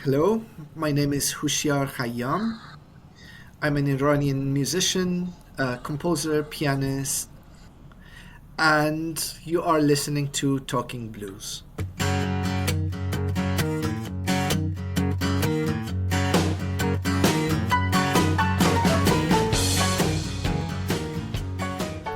Hello, my name is Hooshyar Khayam. I'm an Iranian musician, composer, pianist, and you are listening to Talking Blues.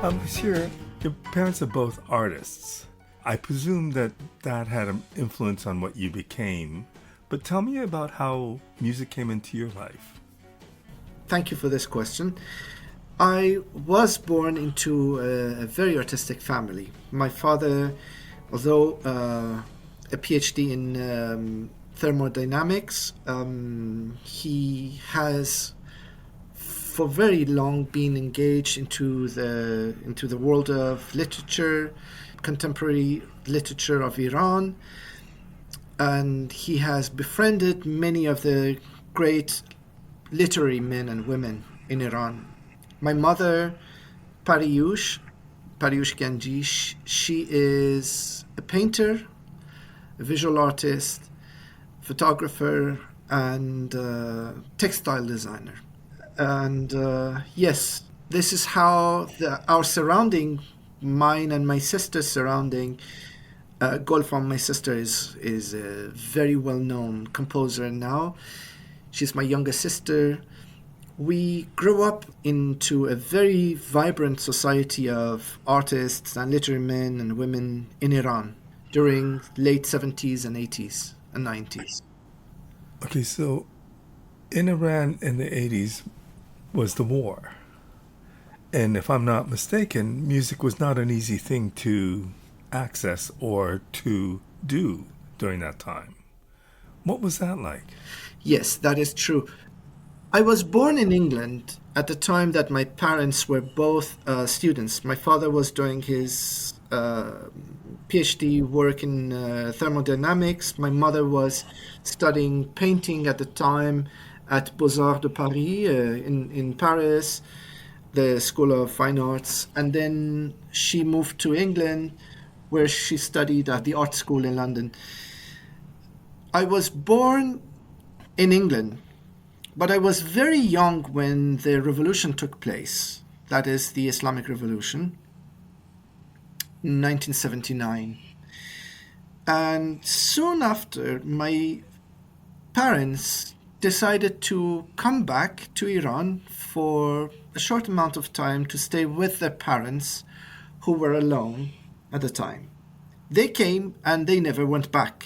Monsieur, your parents are both artists. I presume that had an influence on what you became, but tell me about how music came into your life. Thank you for this question. I was born into a very artistic family. My father, although a PhD in thermodynamics, he has for very long been engaged into the world of literature, contemporary literature of Iran, and he has befriended many of the great literary men and women in Iran. My mother, Pariush, Pariush Ganji, she is a painter, a visual artist, photographer, and textile designer. And yes, this is how our surrounding, mine and my sister's surrounding, Golfam, my sister, is a very well known composer now. She's my younger sister. We grew up into a very vibrant society of artists and literary men and women in Iran during late 70s and 80s and 90s. Okay, so in Iran in the 80s was the war. And if I'm not mistaken, music was not an easy thing to access or to do during that time. What was that like? Yes, that is true. I was born in England at the time that my parents were both students. My father was doing his PhD work in thermodynamics. My mother was studying painting at the time at Beaux-Arts de Paris in Paris, the School of Fine Arts. And then she moved to England, where she studied at the art school in London. I was born in England, but I was very young when the revolution took place. That is the Islamic Revolution, 1979. And soon after, my parents decided to come back to Iran for a short amount of time to stay with their parents who were alone at the time. They came and they never went back.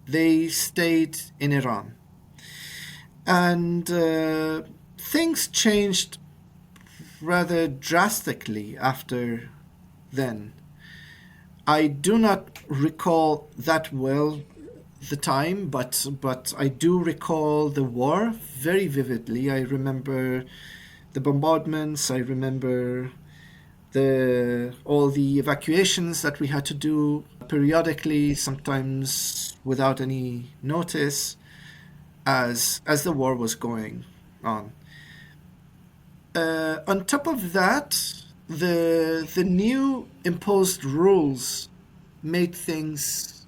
They stayed in Iran. And things changed rather drastically after then. I do not recall that well the time, but I do recall the war very vividly. I remember the bombardments. I remember the all the evacuations that we had to do periodically, sometimes without any notice, as the war was going on. On top of that, the new imposed rules made things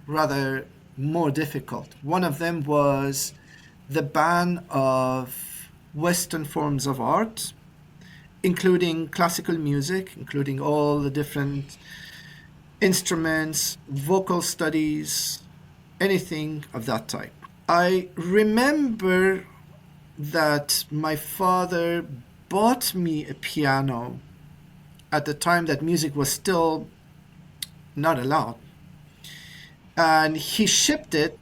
rather more difficult. One of them was the ban of Western forms of art, including classical music, including all the different instruments, vocal studies, anything of that type. I remember that my father bought me a piano at the time that music was still not allowed. And he shipped it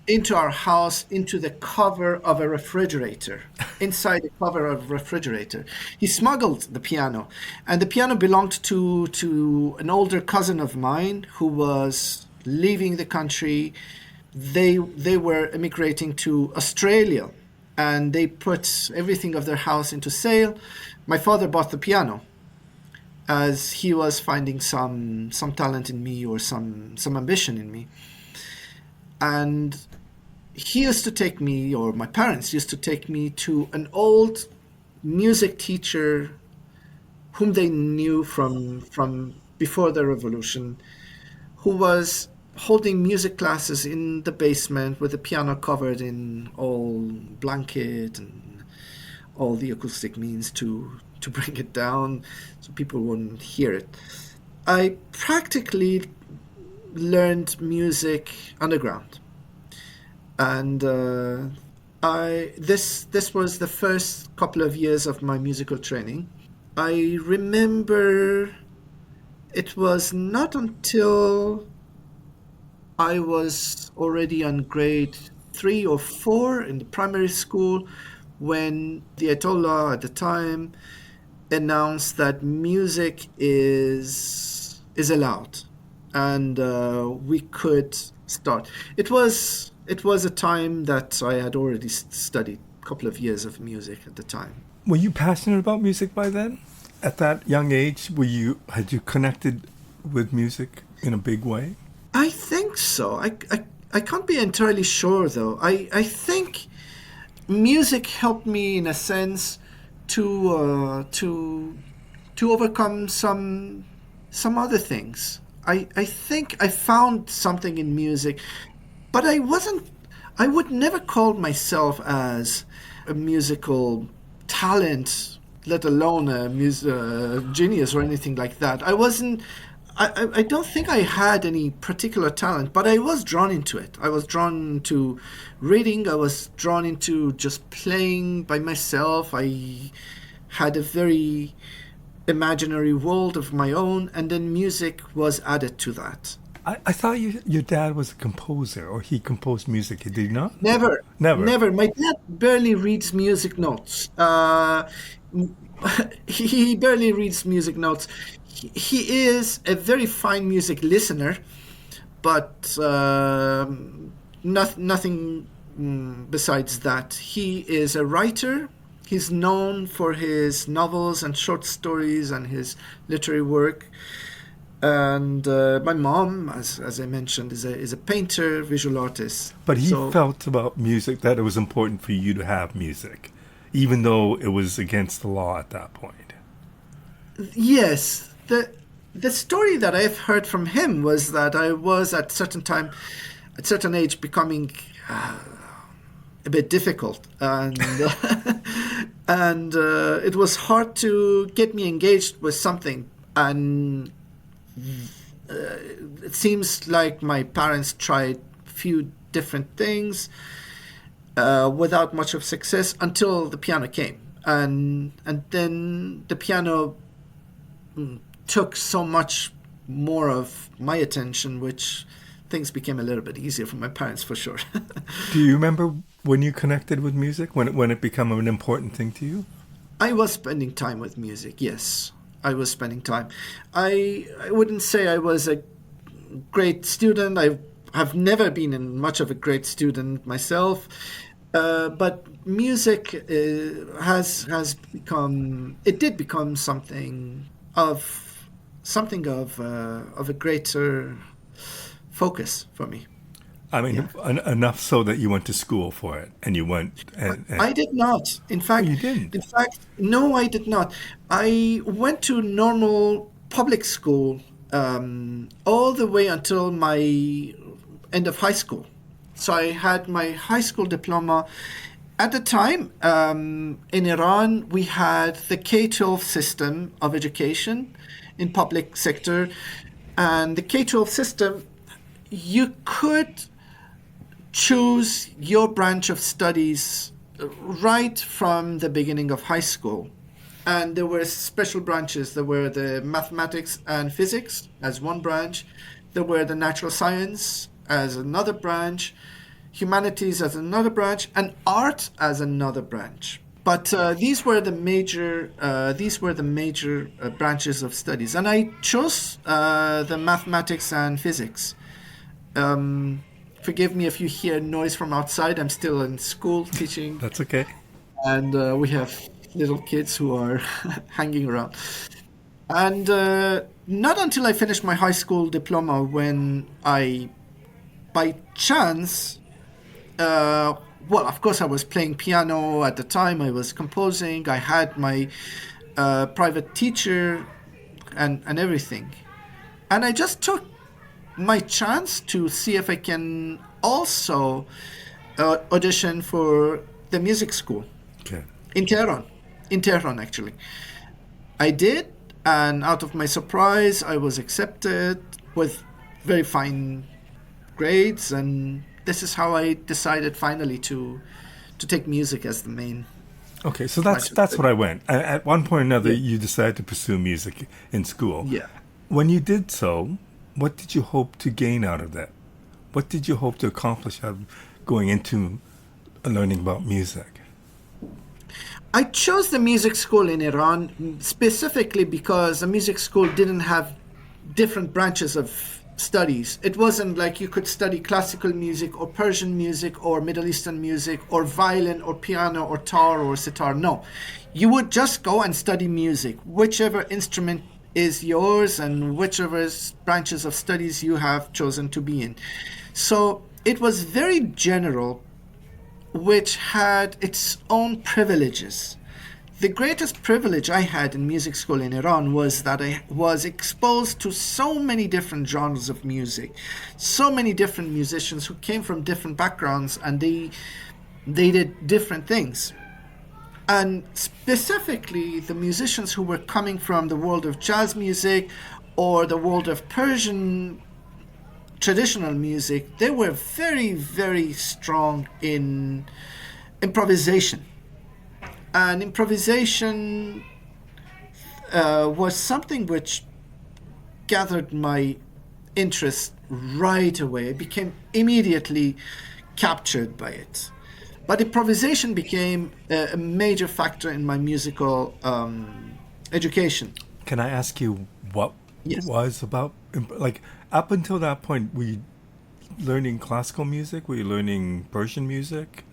into our house into the cover of a refrigerator. Inside the cover of a refrigerator. He smuggled the piano. And the piano belonged to an older cousin of mine who was leaving the country. They were emigrating to Australia, and they put everything of their house into sale. My father bought the piano as he was finding some talent in me, or some ambition in me. And he used to take me, or my parents used to take me to an old music teacher whom they knew from before the revolution, who was holding music classes in the basement with the piano covered in all blanket and all the acoustic means to bring it down so people wouldn't hear it. I practically learned music underground, and I this was the first couple of years of my musical training. I remember it was not until I was already on grade 3 or 4 in the primary school when the Ayatollah at the time announced that music is allowed, and we could start. It was a time that I had already studied a couple of years of music at the time. Were you passionate about music by then? At that young age, had you connected with music in a big way? I think so. I can't be entirely sure though. I think music helped me in a sense to overcome some other things. I think I found something in music, but I would never call myself as a musical talent, let alone a genius or anything like that. I wasn't. I don't think I had any particular talent, but I was drawn into it. I was drawn to reading. I was drawn into just playing by myself. I had a very imaginary world of my own, and then music was added to that. I thought your dad was a composer, or he composed music. Did he not? Never, Never. never. My dad barely reads music notes. He barely reads music notes. He is a very fine music listener, but nothing besides that. He is a writer. He's known for his novels and short stories and his literary work. And my mom, as I mentioned, is a painter, visual artist. But he So felt about music that it was important for you to have music, even though it was against the law at that point. yes, the story that I've heard from him was that I was at certain age, becoming a bit difficult, and and it was hard to get me engaged with something. And it seems like my parents tried few different things without much of success until the piano came, and then the piano took so much more of my attention, which things became a little bit easier for my parents for sure. Do you remember when you connected with music, when it became an important thing to you? I was spending time with music, yes. I was spending time. I wouldn't say I was a great student. I have never been in much of a great student myself. But music has become, it did become something of a greater focus for me. I Yeah. mean, enough so that you went to school for it, and you went and I did not. oh, you didn't. No, I did not. I went to normal public school all the way until my end of high school. So I had my high school diploma. At the time, in Iran, we had the K-12 system of education in public sector, and the K-12 system, you could choose your branch of studies right from the beginning of high school. And there were special branches. There were the mathematics and physics as one branch. There were the natural science as another branch, humanities as another branch, and art as another branch. But these were the major branches of studies, and I chose the mathematics and physics. Forgive me if you hear noise from outside. I'm still in school teaching, That's okay. and we have little kids who are hanging around. And not until I finished my high school diploma when I, by chance, well, of course, I was playing piano at the time. I was composing. I had my private teacher and everything. And I just took my chance to see if I can also audition for the music school Okay. in Tehran. In Tehran, actually. I did, and out of my surprise, I was accepted with very fine grades, and this is how I decided finally to take music as the main Okay, so branch of that's what study. I went. At one point or another, Yeah, you decided to pursue music in school. yeah. When you did so, what did you hope to gain out of that? What did you hope to accomplish out of going into learning about music? I chose the music school in Iran specifically because the music school didn't have different branches of studies. It wasn't like you could study classical music or Persian music or Middle Eastern music or violin or piano or tar or sitar. No. You would just go and study music, whichever instrument is yours and whichever branches of studies you have chosen to be in. So it was very general, which had its own privileges. The greatest privilege I had in music school in Iran was that I was exposed to so many different genres of music, so many different musicians who came from different backgrounds, and they did different things. And specifically, the musicians who were coming from the world of jazz music or the world of Persian traditional music, they were very, very strong in improvisation. And improvisation was something which gathered my interest right away. I became immediately captured by it. But improvisation became a major factor in my musical education. Can I ask you what Yes. was about, like, up until that point, were you learning classical music? Were you learning Persian music?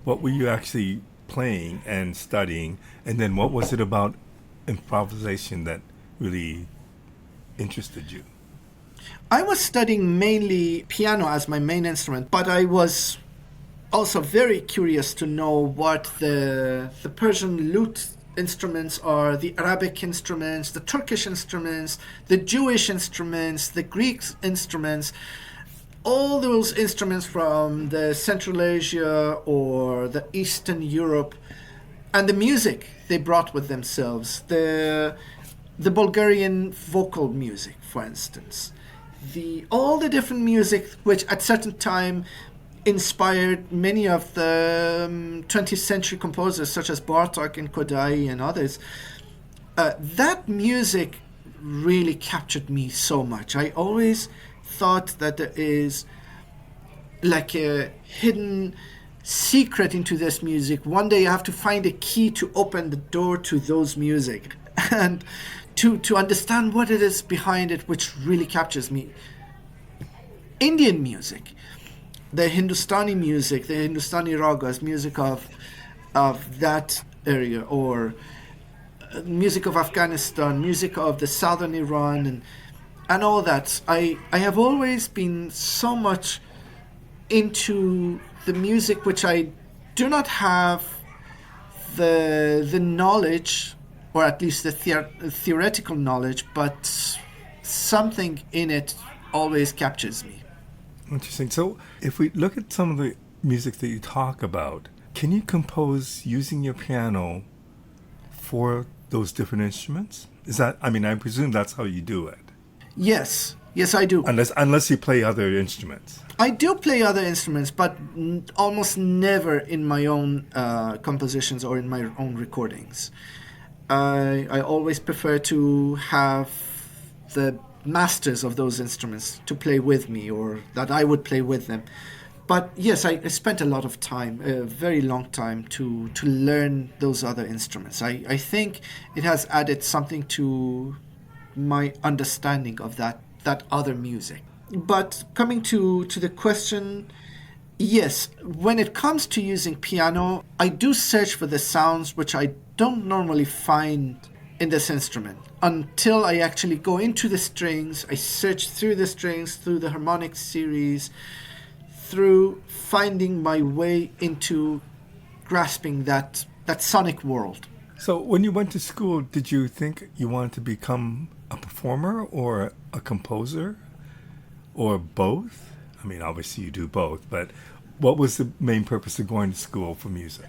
What were you actually playing and studying? And then what was it about improvisation that really interested you? I was studying mainly piano as my main instrument, but I was also very curious to know what the Persian lute instruments are, the Arabic instruments, the Turkish instruments, the Jewish instruments, the Greek instruments, all those instruments from the Central Asia or the Eastern Europe, and the music they brought with themselves, the Bulgarian vocal music, for instance, the all the different music which at certain time inspired many of the 20th century composers such as Bartok and Kodai and others. That music really captured me so much. I always thought that there is like a hidden secret into this music. One day you have to find a key to open the door to those music and to understand what it is behind it, which really captures me. Indian music, the Hindustani music, the Hindustani ragas, music of that area, or music of Afghanistan, music of the southern Iran, and all that. I have always been so much into the music which I do not have the knowledge, or at least the theoretical knowledge, but something in it always captures me. Interesting. So, if we look at some of the music that you talk about, can you compose using your piano for those different instruments? Is that, I mean, I presume that's how you do it. Yes, yes, I do. Unless you play other instruments. I do play other instruments, but almost never in my own compositions or in my own recordings. I always prefer to have the masters of those instruments to play with me, or that I would play with them. But yes, I spent a lot of time, a very long time, to learn those other instruments. I think it has added something to my understanding of that other music. But coming to the question, yes, when it comes to using piano, I do search for the sounds which I don't normally find in this instrument until I actually go into the strings. I search through the strings, through the harmonic series, through finding my way into grasping that sonic world. So, when you went to school, did you think you wanted to become a performer or a composer? or both? I mean, obviously you do both, but what was the main purpose of going to school for music?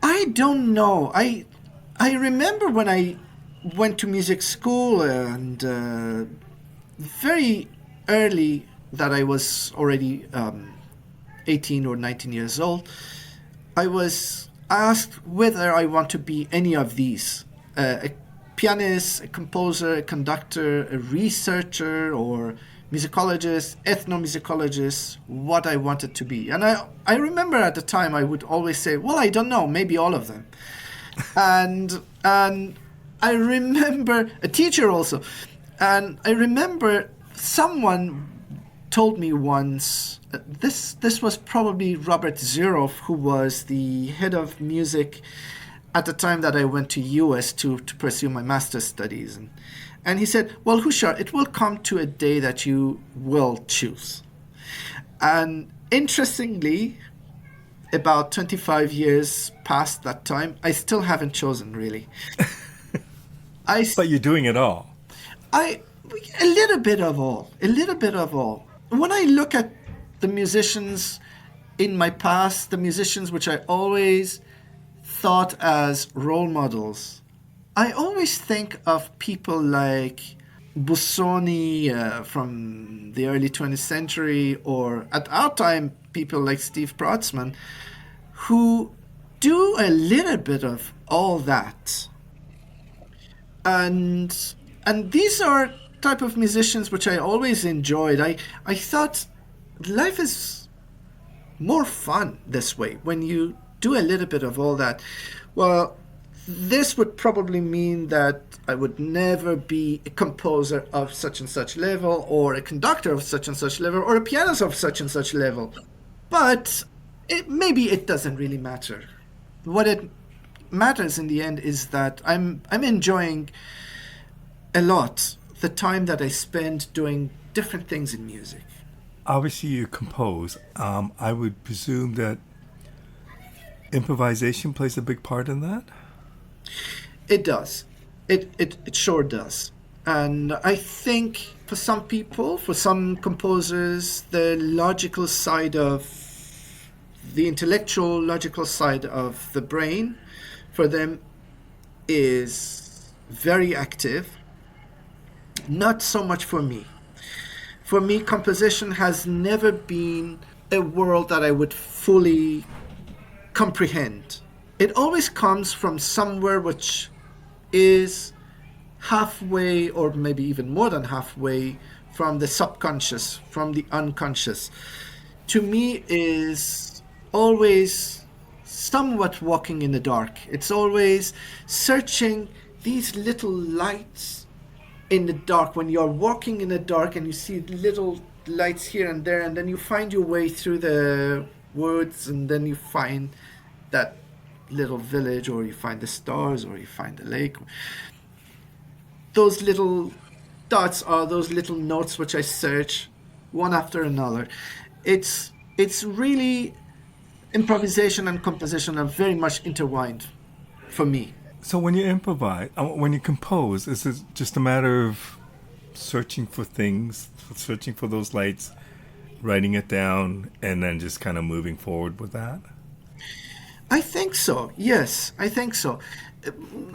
I don't know. I remember when I went to music school and very early that I was already 18 or 19 years old. I was asked whether I want to be any of these: a pianist, a composer, a conductor, a researcher, or musicologist, ethnomusicologist, what I wanted to be. And I remember at the time I would always say, well, I don't know, maybe all of them. And I remember a teacher also, and I remember someone told me once, this was probably Robert Ziroff, who was the head of music at the time that I went to US to pursue my master's studies. And he said, well, Hooshyar, it will come to a day that you will choose. And interestingly, about 25 years past that time, I still haven't chosen, really. I, But you're doing it all. I, a little bit of all, a little bit of all. When I look at the musicians in my past, the musicians which I always thought as role models, I always think of people like Busoni from the early 20th century, or at our time, people like Steve Brodsman, who do a little bit of all that. And these are type of musicians which I always enjoyed. I thought life is more fun this way when you do a little bit of all that. Well, this would probably mean that I would never be a composer of such and such level, or a conductor of such and such level, or a pianist of such and such level. But maybe it doesn't really matter. What it matters in the end is that I'm enjoying a lot the time that I spend doing different things in music. Obviously, you compose. I would presume that improvisation plays a big part in that. It does. It sure does. And I think for some people, for some composers, the logical side of the intellectual, logical side of the brain, for them is very active. Not so much for me. For me, composition has never been a world that I would fully comprehend. It always comes from somewhere which is halfway, or maybe even more than halfway, from the subconscious, from the unconscious. To me, is always somewhat walking in the dark. It's always searching these little lights in the dark, when you're walking in the dark and you see little lights here and there, and then you find your way through the woods, and then you find that little village, or you find the stars, or you find the lake. Those little dots are those little notes which I search one after another. It's really, improvisation and composition are very much intertwined for me. So when you improvise, when you compose, is it just a matter of searching for things, searching for those lights, writing it down, and then just kind of moving forward with that? I think so. Yes, I think so.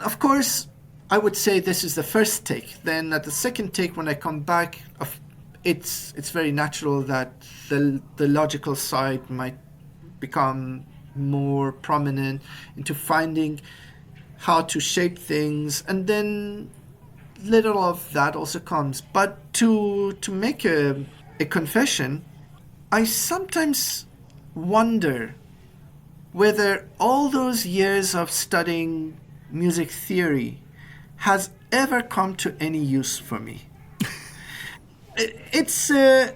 Of course, I would say this is the first take. Then at the second take, when I come back, it's very natural that the logical side might become more prominent into finding how to shape things, and then little of that also comes. But to make a confession, I sometimes wonder whether all those years of studying music theory has ever come to any use for me. It's a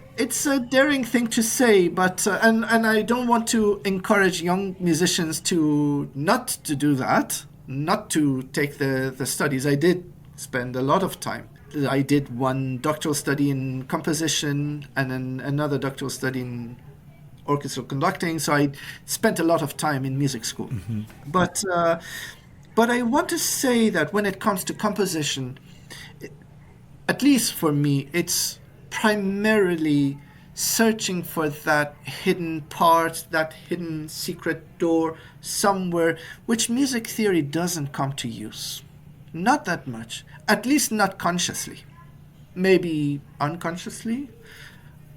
daring thing to say, but and I don't want to encourage young musicians to not to do that, not to take the studies. I did spend a lot of time. I did one doctoral study in composition and then another doctoral study in orchestral conducting. So I spent a lot of time in music school. Mm-hmm. But I want to say that when it comes to composition, at least for me, it's primarily searching for that hidden part, that hidden secret door somewhere, which music theory doesn't come to use. Not that much. At least not consciously. Maybe unconsciously.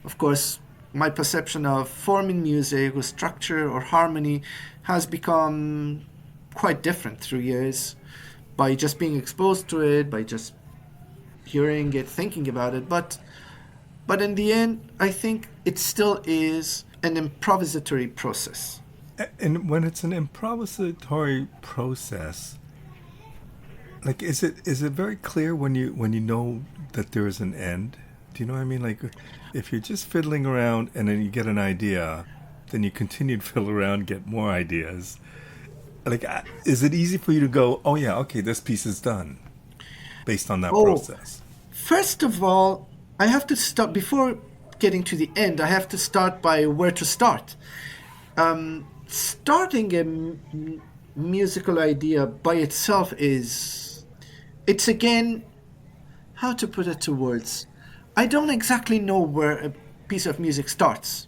Of course, my perception of form in music or structure or harmony has become quite different through years by just being exposed to it, by just hearing it, thinking about it. But in the end, I think it still is an improvisatory process. And when it's an improvisatory process, like is it very clear when you know that there is an end? Do you know what I mean? Like if you're just fiddling around and then you get an idea, then you continue to fiddle around, get more ideas. Like is it easy for you to go, oh yeah, okay, this piece is done based on that Oh, process? first of all, I have to start before getting to the end. I have to start by where to start. Starting a musical idea by itself is, it's again, how to put it to words. I don't exactly know where a piece of music starts.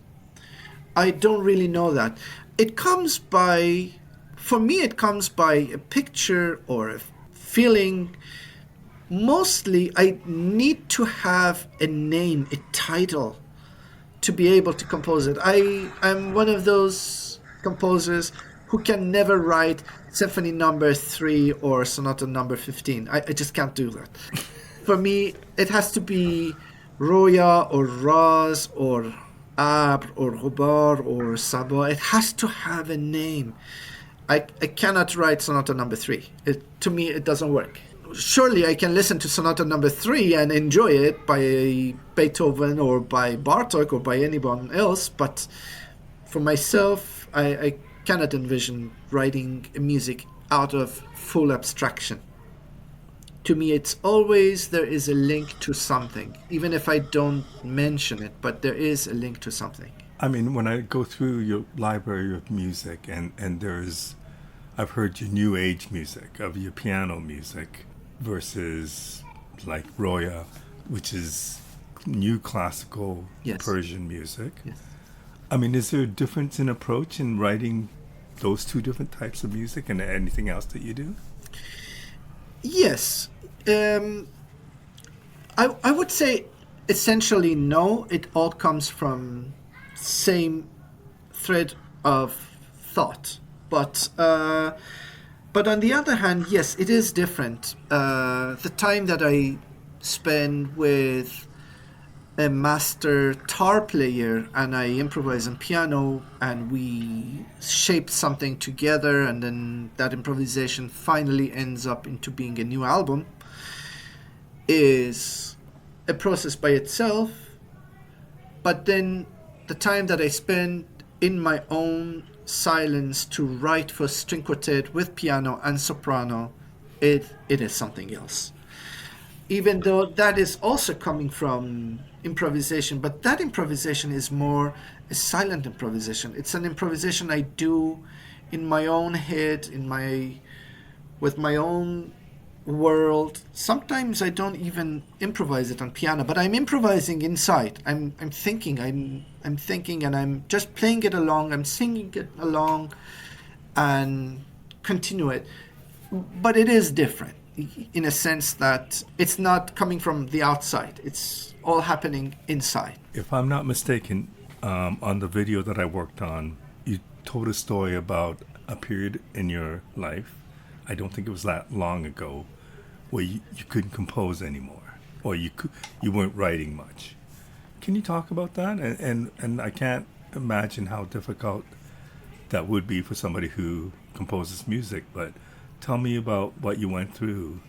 I don't really know that. It comes by, for me, it comes by a picture or a feeling. Mostly, I need to have a name, a title, to be able to compose it. I am one of those composers who can never write Symphony Number 3 or Sonata Number 15. I just can't do that. For me, it has to be Roya or Raz or Abr or Rubar or Saba. It has to have a name. I cannot write Sonata Number 3. To me, it doesn't work. Surely I can listen to Sonata Number 3 and enjoy it by Beethoven or by Bartok or by anyone else, but for myself, I cannot envision writing music out of full abstraction. To me, it's always there is a link to something, even if I don't mention it, but there is a link to something. I mean, when I go through your library of music and there's I've heard your new age music of your piano music versus like Roya, which is new classical Yes, Persian music. yes. I mean, is there a difference in approach in writing those two different types of music and anything else that you do? Yes. Um, I would say essentially no. It all comes from same thread of thought. But on the other hand, yes, it is different. The time that I spend with a master tar player and I improvise on piano and we shape something together and then that improvisation finally ends up into being a new album is a process by itself. But then the time that I spend in my own silence to write for string quartet with piano and soprano, it is something else. Even though that is also coming from improvisation, but that improvisation is more a silent improvisation. It's an improvisation I do in my own head, in my with my own world. Sometimes I don't even improvise it on piano, but I'm improvising inside. I'm thinking, I'm thinking and I'm just playing it along, I'm singing it along and continue it. But it is different in a sense that it's not coming from the outside. It's all happening inside. If I'm not mistaken, on the video that I worked on, you told a story about a period in your life. I don't think it was that long ago, where you couldn't compose anymore, or you weren't writing much. Can you talk about that? And I can't imagine how difficult that would be for somebody who composes music. But tell me about what you went through.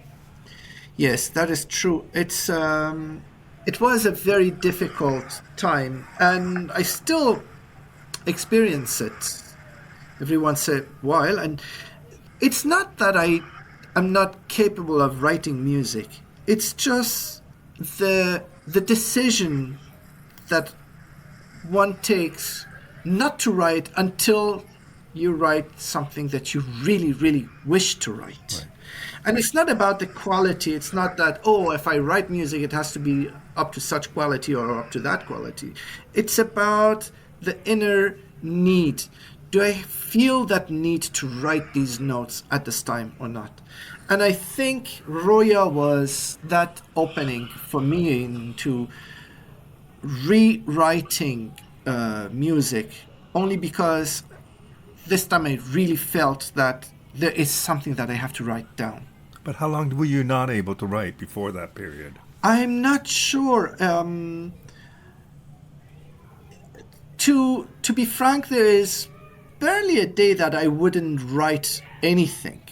Yes, that is true. It was a very difficult time, and I still experience it every once in a while. And it's not that I am not capable of writing music. It's just the decision that one takes not to write until you write something that you really, really wish to write. Right. And it's not about the quality. It's not that, oh, if I write music, it has to be up to such quality or up to that quality. It's about the inner need. Do I feel that need to write these notes at this time or not? And I think Roya was that opening for me into rewriting music, only because this time I really felt that there is something that I have to write down. But how long were you not able to write before that period? I'm not sure. To be frank, there is barely a day that I wouldn't write anything.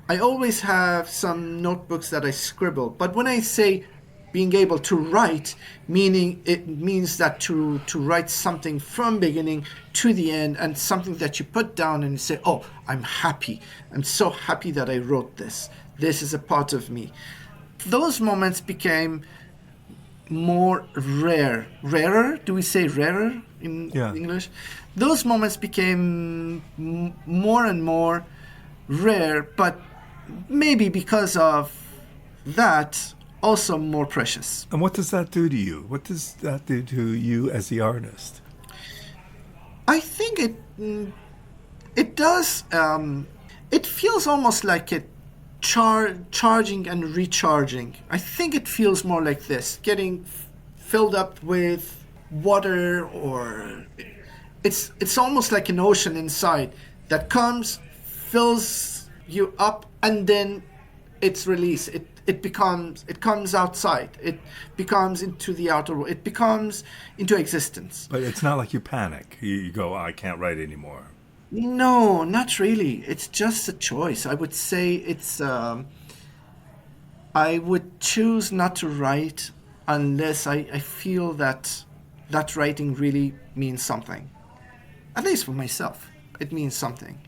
I always have some notebooks that I scribble, but when I say being able to write, meaning it means that to write something from beginning to the end, and something that you put down and you say, "Oh, I'm happy. I'm so happy that I wrote this. This is a part of me." Those moments became more rarer. Do we say rarer in Yeah. English? Those moments became more and more rare, but maybe because of that, also more precious. And what does that do to you? What does that do to you as the artist? I think it does. It feels almost like it charging and recharging. I think it feels more like this, getting filled up with water, or it's almost like an ocean inside that comes, fills you up, and then it's released. It comes outside. It becomes into the outer world. It becomes into existence. But it's not like you panic. You go, I can't write anymore. No, not really. It's just a choice. I would say it's. I would choose not to write unless I feel that that writing really means something. At least for myself, it means something.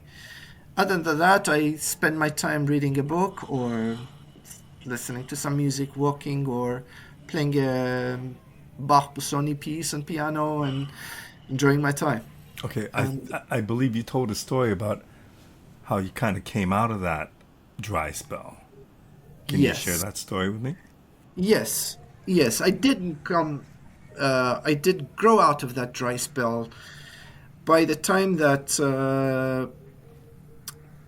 Other than that, I spend my time reading a book or listening to some music, walking, or playing a Bach Busoni piece on piano and enjoying my time. Okay, And I believe you told a story about how you kind of came out of that dry spell. Can you share yes, that story with me? yes, yes, I didn't come. I did grow out of that dry spell by the time that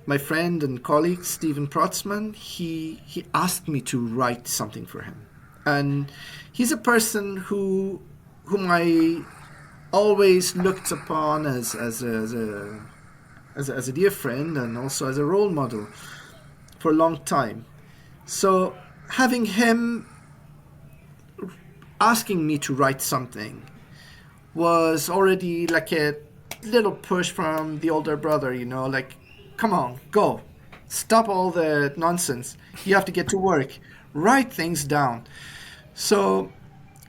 my friend and colleague Stephen Protzman, he asked me to write something for him, and he's a person whom I always looked upon as a dear friend and also as a role model for a long time. So having him asking me to write something was already like a little push from the older brother, like, come on, go. Stop all the nonsense. You have to get to work. Write things down. So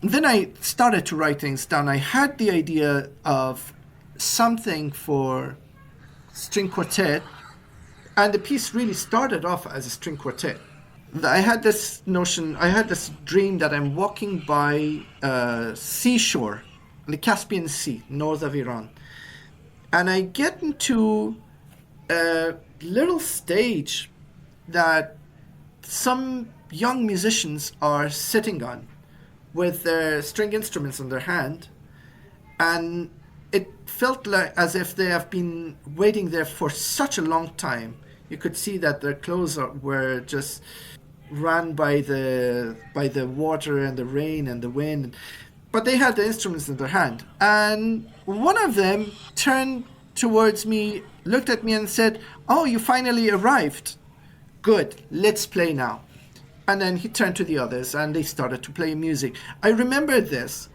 then I started to write things down. I had the idea of something for string quartet, and the piece really started off as a string quartet. I had this notion, I had this dream that I'm walking by a seashore, the Caspian Sea, north of Iran. And I get into a little stage that some young musicians are sitting on with their string instruments in their hand. And it felt like as if they have been waiting there for such a long time. You could see that their clothes were just run by the water and the rain and the wind, but they had the instruments in their hand. And one of them turned towards me, looked at me, and said, "Oh, you finally arrived. Good, let's play now." And then he turned to the others, and they started to play music. I remember this.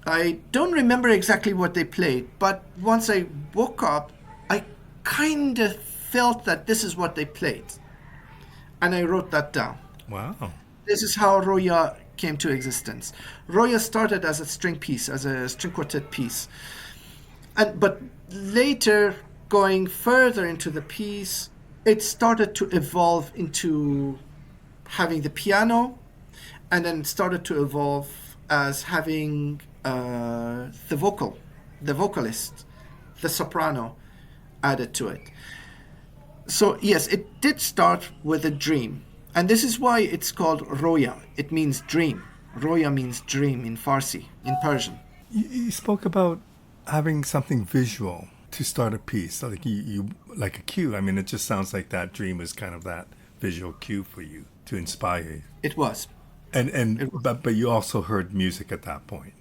I don't remember exactly what they played, but once I woke up, I kind of felt that this is what they played, and I wrote that down. Wow. This is how Roya came to existence. Roya started as a string piece, as a string quartet piece, but later, going further into the piece, it started to evolve into having the piano, and then it started to evolve as having the vocalist, the soprano, added to it. So yes, it did start with a dream, and this is why it's called Roya. It means dream. Roya means dream in Farsi, in Persian. You spoke about having something visual to start a piece, like like a cue. I mean, it just sounds like that dream was kind of that visual cue for you to inspire you. It was. And It was. but you also heard music at that point.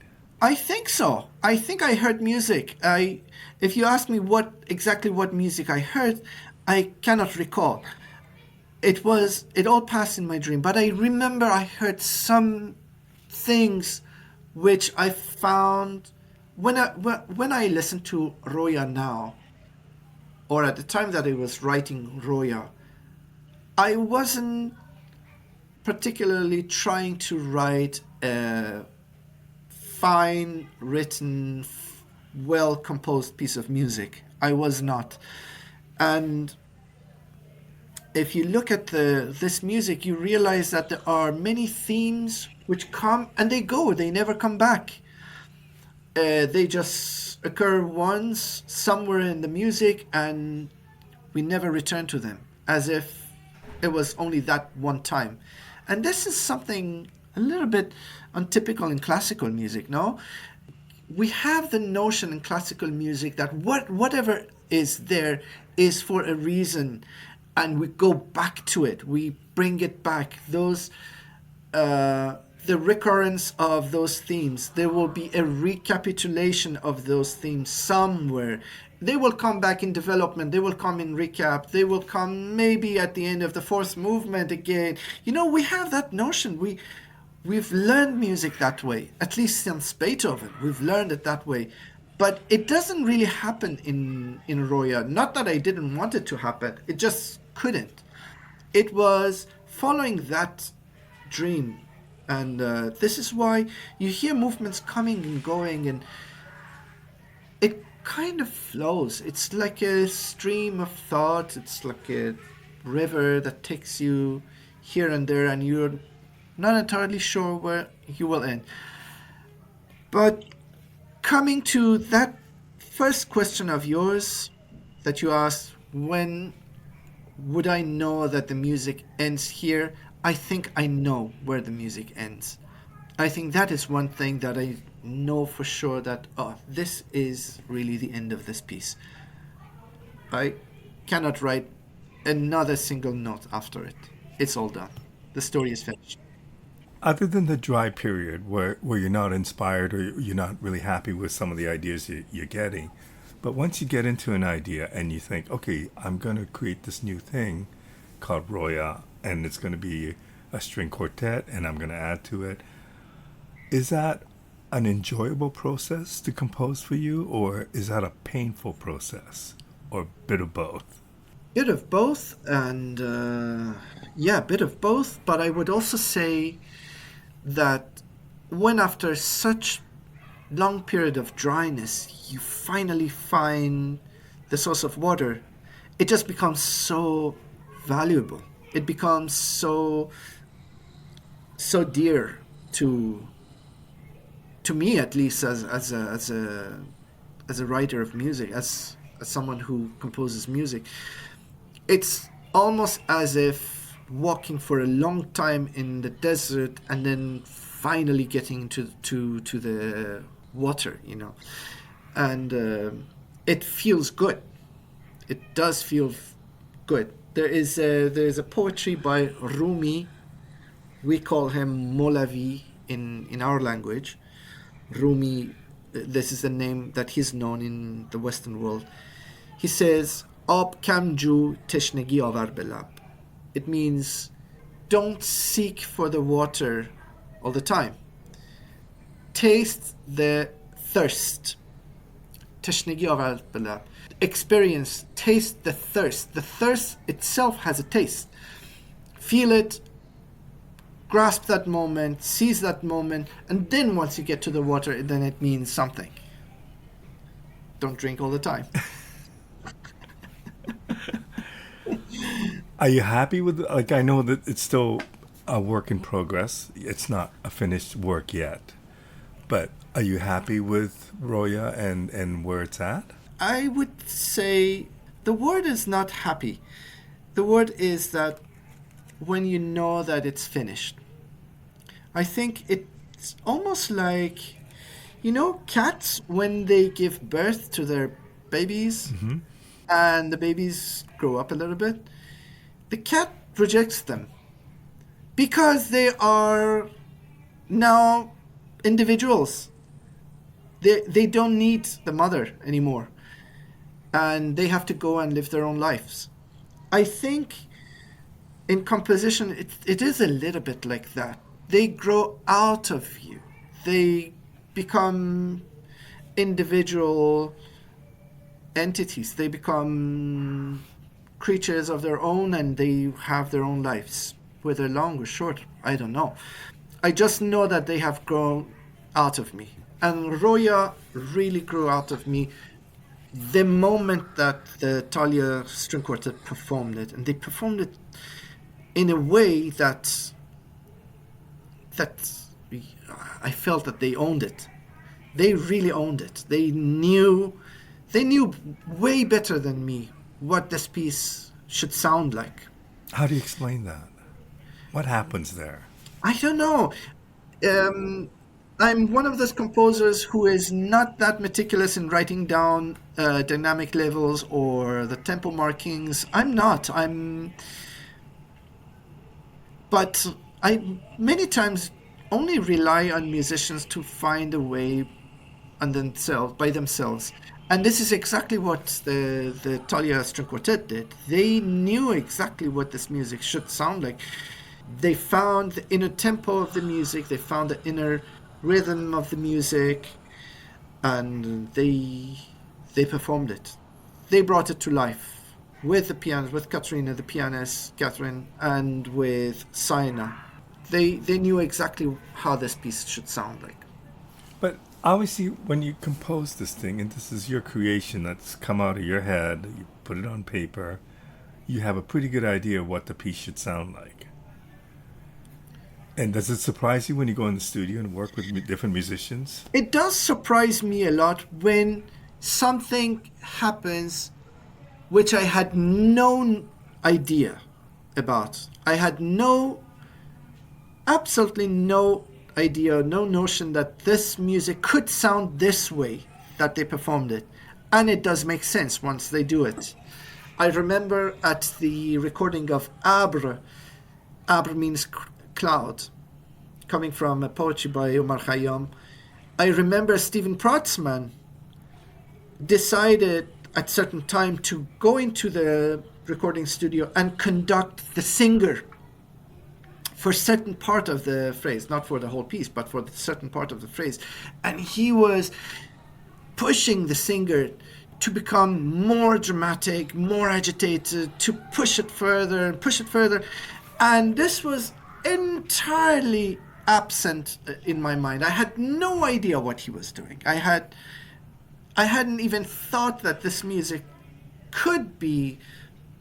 I think so. I think I heard music. If you ask me what music I heard, I cannot recall. It all passed in my dream, but I remember I heard some things which I found when I listen to Roya now, or at the time that I was writing Roya, I wasn't particularly trying to write a fine written, well composed piece of music. I was not. And if you look at this music, you realize that there are many themes which come and they go, they never come back. They just occur once somewhere in the music and we never return to them, as if it was only that one time. And this is something a little bit untypical in classical music, no? We have the notion in classical music that whatever is there is for a reason, and we go back to it. We bring it back. The recurrence of those themes. There will be a recapitulation of those themes somewhere. They will come back in development. They will come in recap. They will come maybe at the end of the fourth movement again. We have that notion. We've learned music that way, at least since Beethoven. We've learned it that way. But it doesn't really happen in Roya. Not that I didn't want it to happen, it just couldn't. It was following that dream. And this is why you hear movements coming and going, and it kind of flows. It's like a stream of thought, it's like a river that takes you here and there, and you're not entirely sure where you will end. But coming to that first question of yours that you asked, when would I know that the music ends here? I think I know where the music ends. I think that is one thing that I know for sure, that, oh, this is really the end of this piece. I cannot write another single note after it. It's all done. The story is finished. Other than the dry period where you're not inspired or you're not really happy with some of the ideas you're getting, but once you get into an idea and you think, okay, I'm going to create this new thing called Roya, and it's going to be a string quartet, and I'm going to add to it. Is that an enjoyable process to compose for you, or is that a painful process, or a bit of both? Bit of both, and yeah, bit of both. But I would also say that when after such long period of dryness, you finally find the source of water, it just becomes so valuable. It becomes so dear to me, at least, as a writer of music, as someone who composes music. It's almost as if walking for a long time in the desert and then finally getting to the water. And it feels good. It does feel good. There is a poetry by Rumi. We call him Molavi in our language. Rumi, this is the name that he's known in the Western world. He says, "Ab kamju teshnegi avar belab." It means, don't seek for the water all the time. Taste the thirst. Teshnegi avar belab. Experience, taste the thirst. The thirst itself has a taste. Feel it, grasp that moment, seize that moment, and then once you get to the water, then it means something. Don't drink all the time. Are you happy with, like, I know that it's still a work in progress. It's not a finished work yet. But are you happy with Roya and where it's at? I would say the word is not happy. The word is that when you know that it's finished. I think It's almost like, cats when they give birth to their babies Hmm. and the babies grow up a little bit, the cat rejects them because they are now individuals. They don't need the mother anymore, and they have to go and live their own lives. I think in composition, it is a little bit like that. They grow out of you. They become individual entities. They become creatures of their own, and they have their own lives, whether long or short. I don't know. I just know that they have grown out of me. And Roya really grew out of me the moment that the Talia String Quartet performed it. And they performed it in a way that I felt that they owned it. They really owned it. They knew way better than me what this piece should sound like. How do you explain that? What happens there? I don't know. Um, I'm one of those composers who is not that meticulous in writing down dynamic levels or the tempo markings. I'm not. But I many times only rely on musicians to find a way on themselves by themselves. And this is exactly what the Talia String Quartet did. They knew exactly what this music should sound like. They found the inner tempo of the music, they found the inner rhythm of the music, and they performed it. They brought it to life with the pianos, with Katrina, the pianist, Catherine, and with Saina. They knew exactly how this piece should sound like. But obviously, when you compose this thing, and this is your creation that's come out of your head, you put it on paper, you have a pretty good idea of what the piece should sound like. And does it surprise you when you go in the studio and work with different musicians? It does surprise me a lot when something happens which I had no idea about. I had absolutely no idea, no notion that this music could sound this way that they performed it. And it does make sense once they do it. I remember at the recording of Abre, Abre means cloud, coming from a poetry by Omar Khayam. I remember Stephen Protzman decided at certain time to go into the recording studio and conduct the singer for certain part of the phrase, not for the whole piece, but for the certain part of the phrase. And he was pushing the singer to become more dramatic, more agitated, to push it further and push it further. And this was entirely absent in my mind. I had no idea what he was doing. I hadn't even thought that this music could be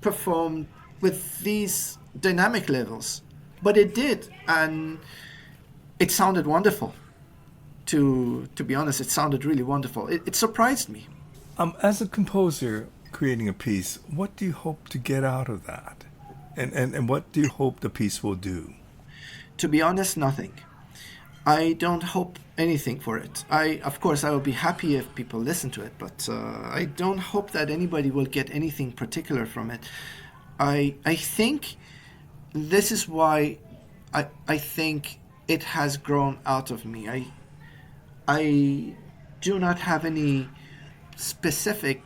performed with these dynamic levels, but it did, and it sounded wonderful. To be honest, it sounded really wonderful. It surprised me. As a composer creating a piece, what do you hope to get out of that? And what do you hope the piece will do? To be honest, nothing. I don't hope anything for it. Of course, I will be happy if people listen to it, but I don't hope that anybody will get anything particular from it. I think this is why I think it has grown out of me. I do not have any specific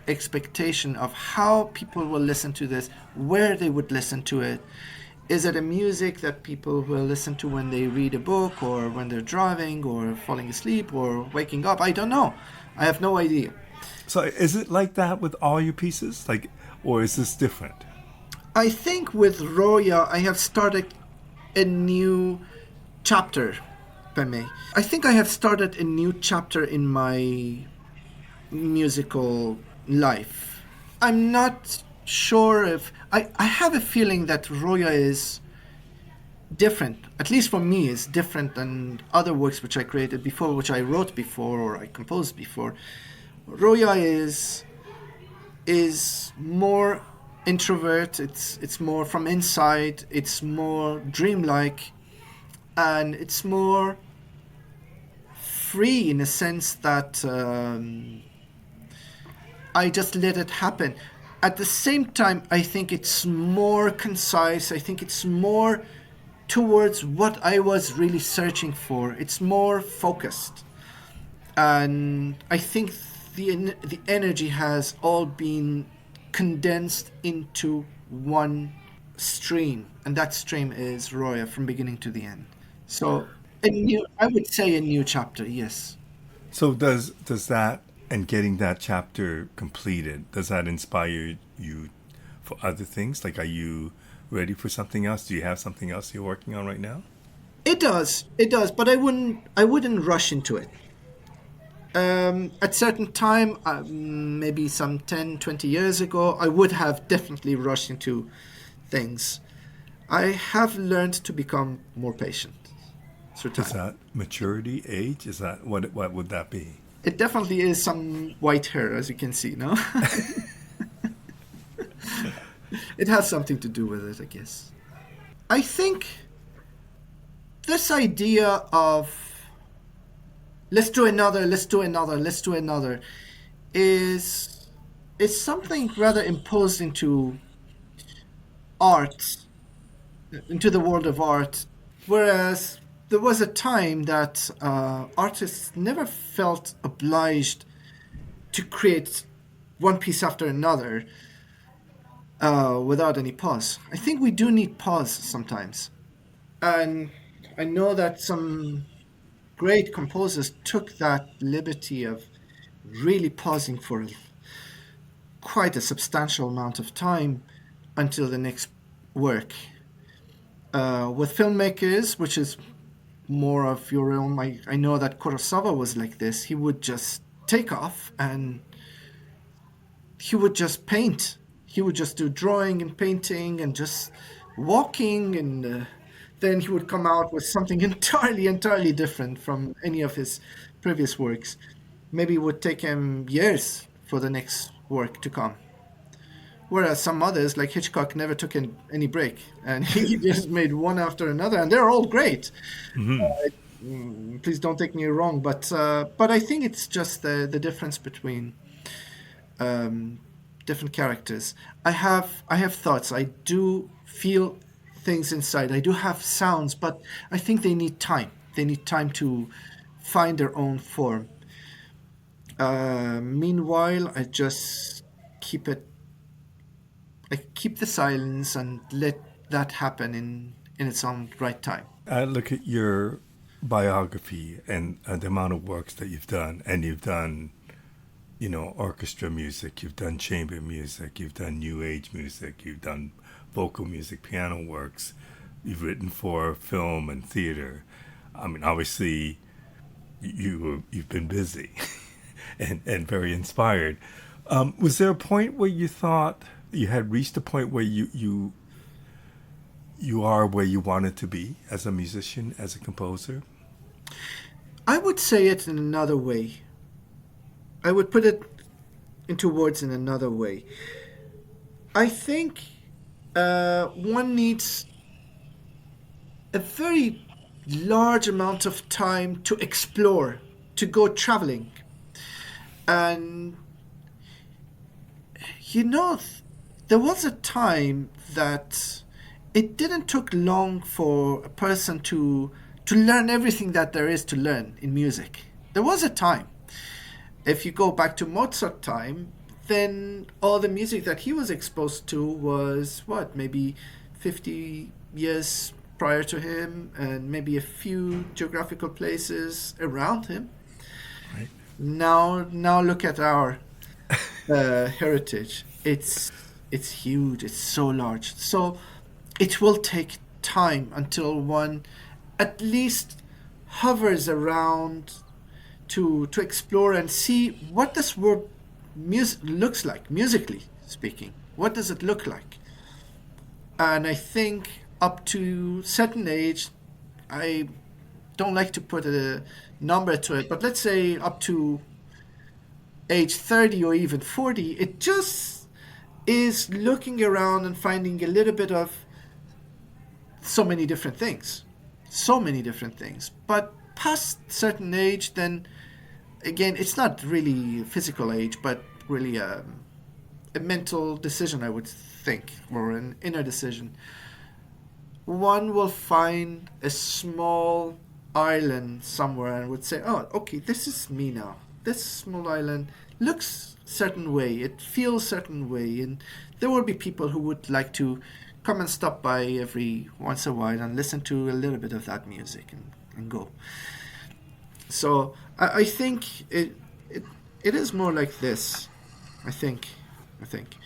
expectation of how people will listen to this, where they would listen to it. Is it a music that people will listen to when they read a book or when they're driving or falling asleep or waking up? I don't know. I have no idea. So is it like that with all your pieces? Like, or is this different? I think with Roya, I have started a new chapter, if I may. I think I have started a new chapter in my musical life. I'm not sure if I have a feeling that Roya is different, at least for me, is different than other works which I created before, which I wrote before or I composed before. Roya is more introvert, it's more from inside, it's more dreamlike, and it's more free in a sense that I just let it happen. At the same time, I think it's more concise. I think it's more towards what I was really searching for. It's more focused. And I think the energy has all been condensed into one stream, and that stream is Roya from beginning to the end. So I would say a new chapter, yes. So does that and getting that chapter completed, does that inspire you for other things? Like, are you ready for something else? Do you have something else you're working on right now? It does, but I wouldn't rush into it. At certain time, maybe some 10, 20 years ago, I would have definitely rushed into things. I have learned to become more patient through Is time. that maturity, age? Is that what would that be? It definitely is some white hair, as you can see, no? It has something to do with it, I guess. I think this idea of let's do another, let's do another, let's do another is something rather imposed into art, into the world of art. Whereas there was a time that artists never felt obliged to create one piece after another without any pause. I think we do need pause sometimes. And I know that some great composers took that liberty of really pausing for quite a substantial amount of time until the next work. With filmmakers, which is more of your own, I know that Kurosawa was like this. He would just take off and he would just paint. He would just do drawing and painting and just walking, and then he would come out with something entirely different from any of his previous works. Maybe it would take him years for the next work to come. Whereas some others, like Hitchcock, never took any break, and he just made one after another, and they're all great. Please don't take me wrong, but I think it's just the difference between um, different characters. I have thoughts. I do feel things inside. I do have sounds, but I think they need time. They need time to find their own form. Meanwhile, keep it. I keep the silence and let that happen in its own right time. I look at your biography and the amount of works that you've done, and you've done, orchestra music, you've done chamber music, you've done new age music, you've done vocal music, piano works, you've written for film and theater. I mean, obviously, you've been busy and very inspired. Was there a point where you thought you had reached a point where you are where you wanted to be as a musician, as a composer? I would say it in another way. I would put it into words in another way. I think one needs a very large amount of time to explore, to go traveling. And you know, there was a time that it didn't took long for a person to learn everything that there is to learn in music. There was a time. If you go back to Mozart time, then all the music that he was exposed to was what, maybe 50 years prior to him, and maybe a few geographical places around him. Right. Now look at our heritage. It's huge. It's so large. So it will take time until one at least hovers around to explore and see what this world looks like, musically speaking. What does it look like? And I think up to certain age, I don't like to put a number to it, but let's say up to age 30 or even 40, it just is looking around and finding a little bit of so many different things. So many different things. But past certain age, then again, it's not really physical age, but really a mental decision, I would think, or an inner decision. One will find a small island somewhere and would say, "Oh, okay, this is me now. This small island looks certain way. It feels certain way." And there will be people who would like to come and stop by every once in a while and listen to a little bit of that music and go. So I think it is more like this. I think. I think.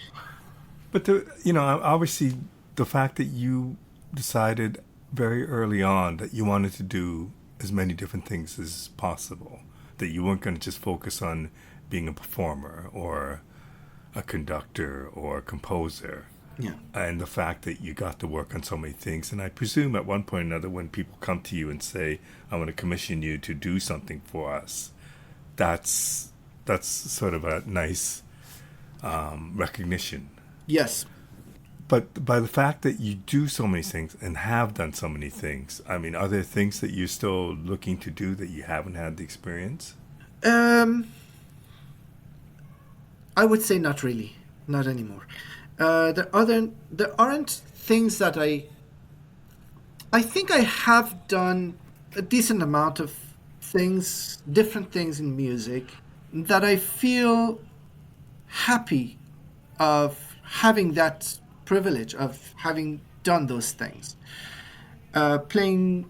But obviously, the fact that you decided very early on that you wanted to do as many different things as possible, that you weren't going to just focus on being a performer or a conductor or a composer, Yeah. and the fact that you got to work on so many things. And I presume at one point or another, when people come to you and say, "I want to commission you to do something for us," that's sort of a nice recognition. Yes. But by the fact that you do so many things and have done so many things, I mean, are there things that you're still looking to do that you haven't had the experience? Um, I would say not really, not anymore. There aren't things that I think I have done a decent amount of things, different things in music that I feel happy of having that privilege of having done those things. Playing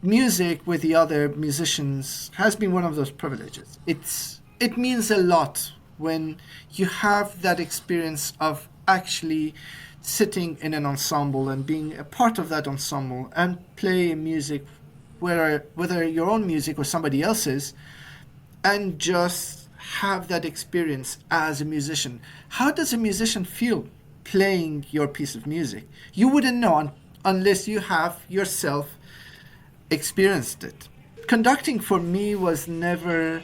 music with the other musicians has been one of those privileges. It means a lot when you have that experience of actually sitting in an ensemble and being a part of that ensemble and play music, whether your own music or somebody else's, and just have that experience as a musician. How does a musician feel playing your piece of music? You wouldn't know unless you have yourself experienced it. Conducting for me was never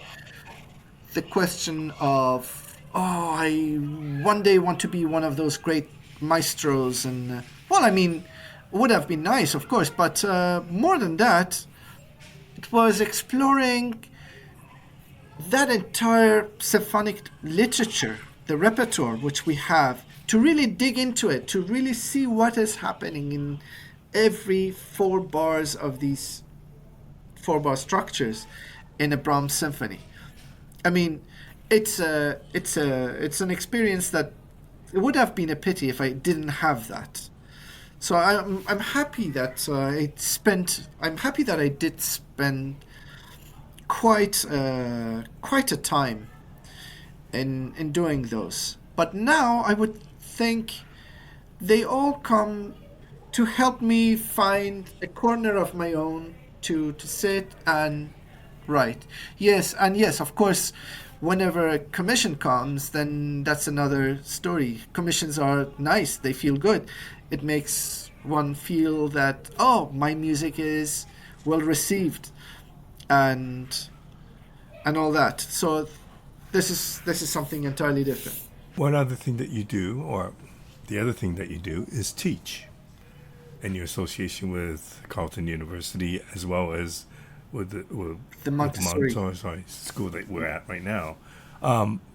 the question of, oh, I one day want to be one of those great maestros. And, well, I mean, would have been nice, of course, but more than that, it was exploring that entire symphonic literature, the repertoire which we have, to really dig into it, to really see what is happening in every four bars of these four-bar structures in a Brahms symphony. I mean, it's an experience that it would have been a pity if I didn't have that. So I'm happy that I'm happy that I did spend quite a time in doing those. But now I would think they all come to help me find a corner of my own to sit and write. Yes, and yes, of course, whenever a commission comes, then that's another story. Commissions are nice, they feel good. It makes one feel that, oh, my music is well received and all that. So this is something entirely different. One other thing that you do, or the other thing that you do, is teach. And your association with Carleton University, as well as The with the Montessori. Montessori school that we're at right now.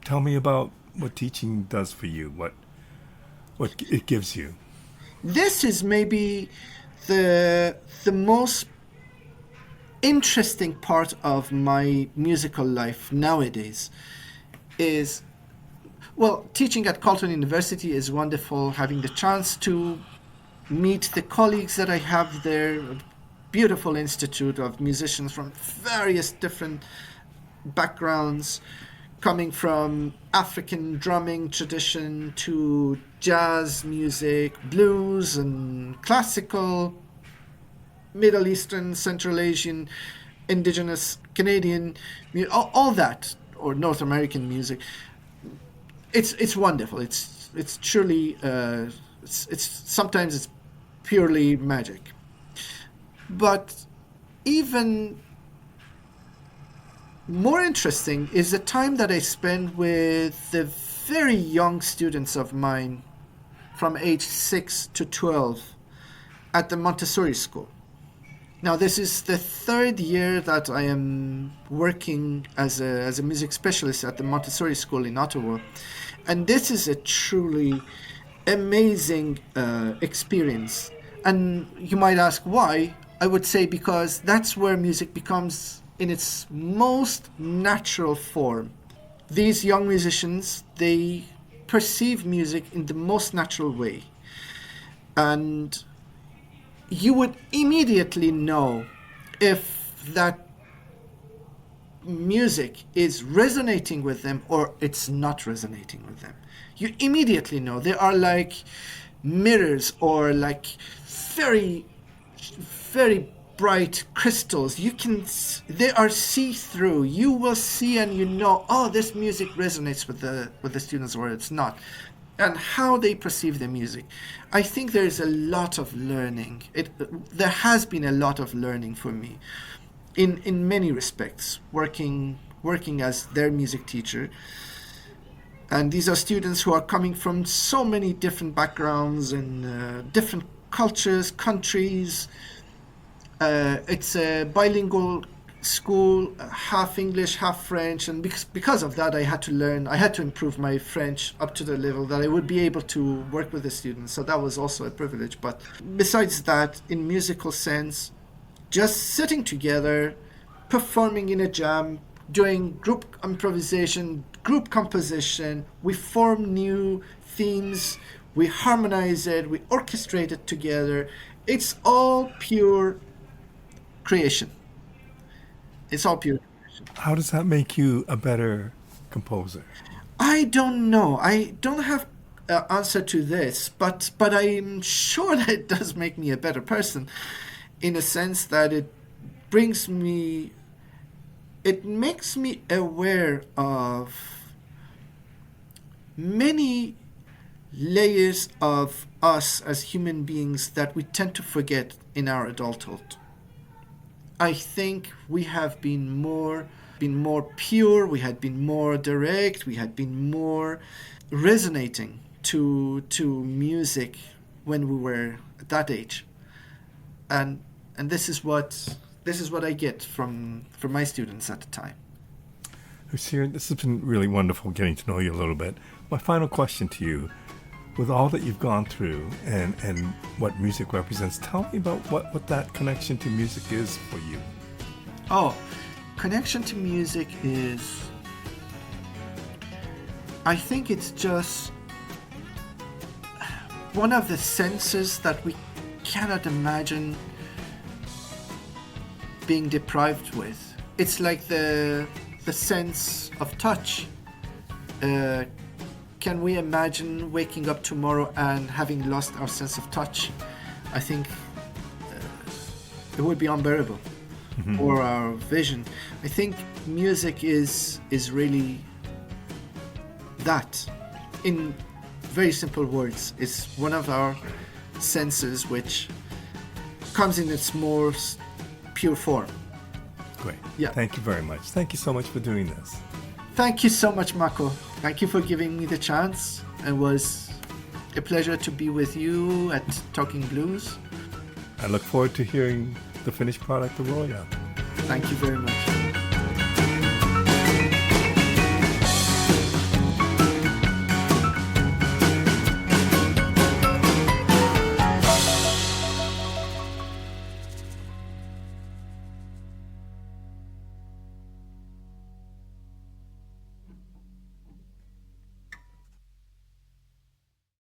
Tell me about what teaching does for you, what it gives you. This is maybe the most interesting part of my musical life nowadays is, well, teaching at Carleton University is wonderful. Having the chance to meet the colleagues that I have there, a beautiful institute of musicians from various different backgrounds, coming from African drumming tradition to jazz music, blues and classical, Middle Eastern, Central Asian, indigenous Canadian, all that, or North American music. It's wonderful. It's truly it's sometimes it's purely magic. But even more interesting is the time that I spend with the very young students of mine from age 6 to 12 at the Montessori school. Now, this is the third year that I am working as a music specialist at the Montessori School in Ottawa. And this is a truly amazing experience. And you might ask why. I would say because that's where music becomes in its most natural form. These young musicians, they perceive music in the most natural way. And you would immediately know if that music is resonating with them or it's not resonating with them. You immediately know. They are like mirrors or like very, very bright crystals. They are see-through. You will see and you know, oh, this music resonates with the students or it's not. And how they perceive the music. I think there is a lot of learning. There has been a lot of learning for me in many respects, working as their music teacher. And these are students who are coming from so many different backgrounds and different cultures, countries. It's a bilingual school, half English, half French, and because of that, I had to improve my French up to the level that I would be able to work with the students. So that was also a privilege. But besides that, in musical sense, just sitting together, performing in a jam, doing group improvisation, group composition, we form new themes, we harmonize it, we orchestrate it together. It's all pure creation. It's all pure creation. How does that make you a better composer? I don't know. I don't have an answer to this, but I'm sure that it does make me a better person, in a sense that brings me, it makes me aware of many layers of us as human beings that we tend to forget in our adulthood. I think we have been more pure, we had been more direct, we had been more resonating to music when we were at that age. And this is what I get from my students at the time. Hooshyar, this has been really wonderful getting to know you a little bit. My final question to you, with all that you've gone through and what music represents, tell me about what that connection to music is for you. Oh, connection to music is, I think it's just one of the senses that we cannot imagine being deprived with. It's like the sense of touch. Can we imagine waking up tomorrow and having lost our sense of touch? I think it would be unbearable. Mm-hmm. Or our vision. I think music is really that. In very simple words, it's one of our senses which comes in its most pure form. Great. Yeah. Thank you very much. Thank you so much for doing this. Thank you so much, Marco. Thank you for giving me the chance. It was a pleasure to be with you at Talking Blues. I look forward to hearing the finished product of Royal. Thank you very much.